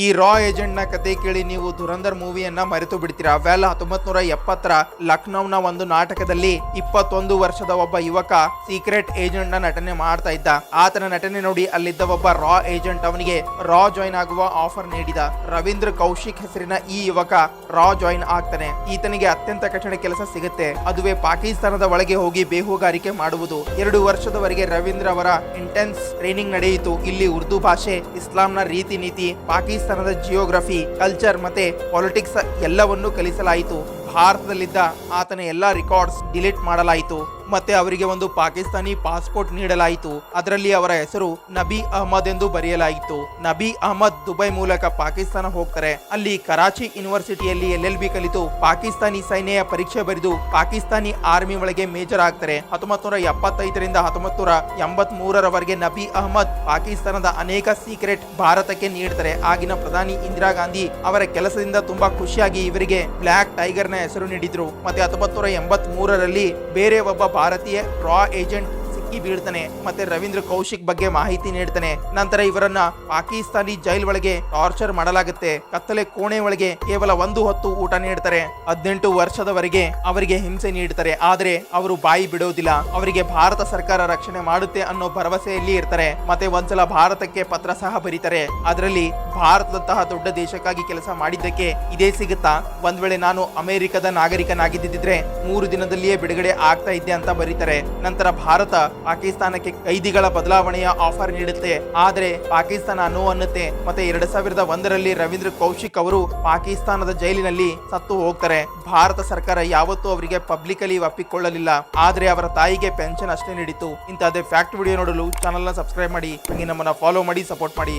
ಈ ರಾ ಏಜೆಂಟ್ ನ ಕತೆ ಕೇಳಿ ನೀವು ಧುರಂಧರ್ ಮೂವಿಯನ್ನ ಮರೆತು ಬಿಡ್ತೀರಾ. ವೆಲ್ 1970ರ ಲಕ್ನೋನ ಒಂದು ನಾಟಕದಲ್ಲಿ 21 ವರ್ಷದ ಒಬ್ಬ ಯುವಕ ಸೀಕ್ರೆಟ್ ಏಜೆಂಟ್ ನ ನಟನೆ ಮಾಡ್ತಾ ಇದ್ದ. ಆತನ ನಟನೆ ನೋಡಿ ಅಲ್ಲಿದ್ದ ಒಬ್ಬ ರಾ ಏಜೆಂಟ್ ಅವನಿಗೆ ರಾ ಜಾಯಿನ್ ಆಗುವ ಆಫರ್ ನೀಡಿದ. ರವೀಂದ್ರ ಕೌಶಿಕ್ ಹೆಸರಿನ ಈ ಯುವಕ ರಾ ಜಾಯಿನ್ ಆಗ್ತಾನೆ. ಈತನಿಗೆ ಅತ್ಯಂತ ಕಠಿಣ ಕೆಲಸ ಸಿಗುತ್ತೆ, ಅದುವೇ ಪಾಕಿಸ್ತಾನದ ಒಳಗೆ ಹೋಗಿ ಬೇಹುಗಾರಿಕೆ ಮಾಡುವುದು. 2 ವರ್ಷದವರೆಗೆ ರವೀಂದ್ರ ಅವರ ಇಂಟೆನ್ಸ್ ಟ್ರೈನಿಂಗ್ ನಡೆಯಿತು. ಇಲ್ಲಿ ಉರ್ದು ಭಾಷೆ, ಇಸ್ಲಾಂನ ರೀತಿ ನೀತಿ, ಪಾಕಿಸ್ತಾನದ ಜಿಯೋಗ್ರಫಿ, ಕಲ್ಚರ್ ಮತ್ತೆ ಪಾಲಿಟಿಕ್ಸ್ ಎಲ್ಲವನ್ನೂ ಕಲಿಸಲಾಯಿತು. ಭಾರತದಲ್ಲಿದ್ದ ಆತನ ಎಲ್ಲಾ ರೆಕಾರ್ಡ್ಸ್ ಡಿಲೀಟ್ ಮಾಡಲಾಯಿತು ಮತ್ತೆ ಅವರಿಗೆ ಒಂದು ಪಾಕಿಸ್ತಾನಿ ಪಾಸ್ಪೋರ್ಟ್ ನೀಡಲಾಯಿತು. ಅದರಲ್ಲಿ ಅವರ ಹೆಸರು ನಬಿ ಅಹಮದ್ ಎಂದು ಬರೆಯಲಾಯಿತು. ನಬಿ ಅಹಮದ್ ದುಬೈ ಮೂಲಕ ಪಾಕಿಸ್ತಾನ ಹೋಗ್ತಾರೆ. ಅಲ್ಲಿ ಕರಾಚಿ ಯೂನಿವರ್ಸಿಟಿಯಲ್ಲಿ LLB ಕಲಿತು ಪಾಕಿಸ್ತಾನಿ ಸೈನ್ಯ ಪರೀಕ್ಷೆ ಬರೆದು ಪಾಕಿಸ್ತಾನಿ ಆರ್ಮಿ ಒಳಗೆ ಮೇಜರ್ ಆಗ್ತಾರೆ. 1975ರಿಂದ 1983ರವರೆಗೆ ನಬಿ ಅಹಮದ್ ಪಾಕಿಸ್ತಾನದ ಅನೇಕ ಸೀಕ್ರೆಟ್ ಭಾರತಕ್ಕೆ ನೀಡ್ತಾರೆ. ಆಗಿನ ಪ್ರಧಾನಿ ಇಂದಿರಾ ಗಾಂಧಿ ಅವರ ಕೆಲಸದಿಂದ ತುಂಬಾ ಖುಷಿಯಾಗಿ ಇವರಿಗೆ ಬ್ಲ್ಯಾಕ್ ಟೈಗರ್ ನ ಹೆಸರು ನೀಡಿದ್ರು. ಮತ್ತೆ 1983ರಲ್ಲಿ ಬೇರೆ ಒಬ್ಬ ಭಾರತೀಯ ರಾ ಏಜೆಂಟ್ ಸಿಕ್ಕಿ ಬೀಳ್ತಾನೆ ಮತ್ತೆ ರವೀಂದ್ರ ಕೌಶಿಕ್ ಬಗ್ಗೆ ಮಾಹಿತಿ ನೀಡ್ತಾನೆ. ನಂತರ ಇವರನ್ನ ಪಾಕಿಸ್ತಾನಿ ಜೈಲ್ ಒಳಗೆ ಟಾರ್ಚರ್ ಮಾಡಲಾಗುತ್ತೆ. ಕತ್ತಲೆ ಕೋಣೆ ಒಳಗೆ ಕೇವಲ 1 ಹೊತ್ತು ಊಟ ನೀಡ್ತಾರೆ. 18 ವರ್ಷದವರೆಗೆ ಅವರಿಗೆ ಹಿಂಸೆ ನೀಡ್ತಾರೆ. ಆದ್ರೆ ಅವರು ಬಾಯಿ ಬಿಡೋದಿಲ್ಲ. ಅವರಿಗೆ ಭಾರತ ಸರ್ಕಾರ ರಕ್ಷಣೆ ಮಾಡುತ್ತೆ ಅನ್ನೋ ಭರವಸೆಯಲ್ಲಿ ಇರ್ತಾರೆ. ಮತ್ತೆ ಒಂದ್ಸಲ ಭಾರತಕ್ಕೆ ಪತ್ರ ಸಹ ಬರೀತಾರೆ. ಅದರಲ್ಲಿ ಭಾರತದಂತಹ ದೊಡ್ಡ ದೇಶಕ್ಕಾಗಿ ಕೆಲಸ ಮಾಡಿದ್ದಕ್ಕೆ ಇದೇ ಸಿಗುತ್ತಾ, ಒಂದ್ ವೇಳೆ ನಾನು ಅಮೆರಿಕದ ನಾಗರಿಕನಾಗಿದ್ದಿದ್ರೆ 3 ದಿನದಲ್ಲಿಯೇ ಬಿಡುಗಡೆ ಆಗ್ತಾ ಇದ್ದೆ ಅಂತ ಬರೀತಾರೆ. ನಂತರ ಭಾರತ ಪಾಕಿಸ್ತಾನಕ್ಕೆ ಕೈದಿಗಳ ಬದಲಾವಣೆಯ ಆಫರ್ ನೀಡುತ್ತೆ. ಆದ್ರೆ ಪಾಕಿಸ್ತಾನ ನೋ ಅನ್ನುತ್ತೆ. ಮತ್ತೆ 2001ರಲ್ಲಿ ರವೀಂದ್ರ ಕೌಶಿಕ್ ಅವರು ಪಾಕಿಸ್ತಾನದ ಜೈಲಿನಲ್ಲಿ ಸತ್ತು ಹೋಗ್ತಾರೆ. ಭಾರತ ಸರ್ಕಾರ ಯಾವತ್ತೂ ಅವರಿಗೆ ಪಬ್ಲಿಕಲಿ ಒಪ್ಪಿಕೊಳ್ಳಲಿಲ್ಲ. ಆದ್ರೆ ಅವರ ತಾಯಿಗೆ ಪೆನ್ಷನ್ ಅಷ್ಟೇ ನೀಡಿತು. ಇಂತಹದೇ ಫ್ಯಾಕ್ಟ್ ವಿಡಿಯೋ ನೋಡಲು ಚಾನೆಲ್ ನ ಸಬ್ಸ್ಕ್ರೈಬ್ ಮಾಡಿ, ನಮ್ಮನ್ನ ಫಾಲೋ ಮಾಡಿ, ಸಪೋರ್ಟ್ ಮಾಡಿ.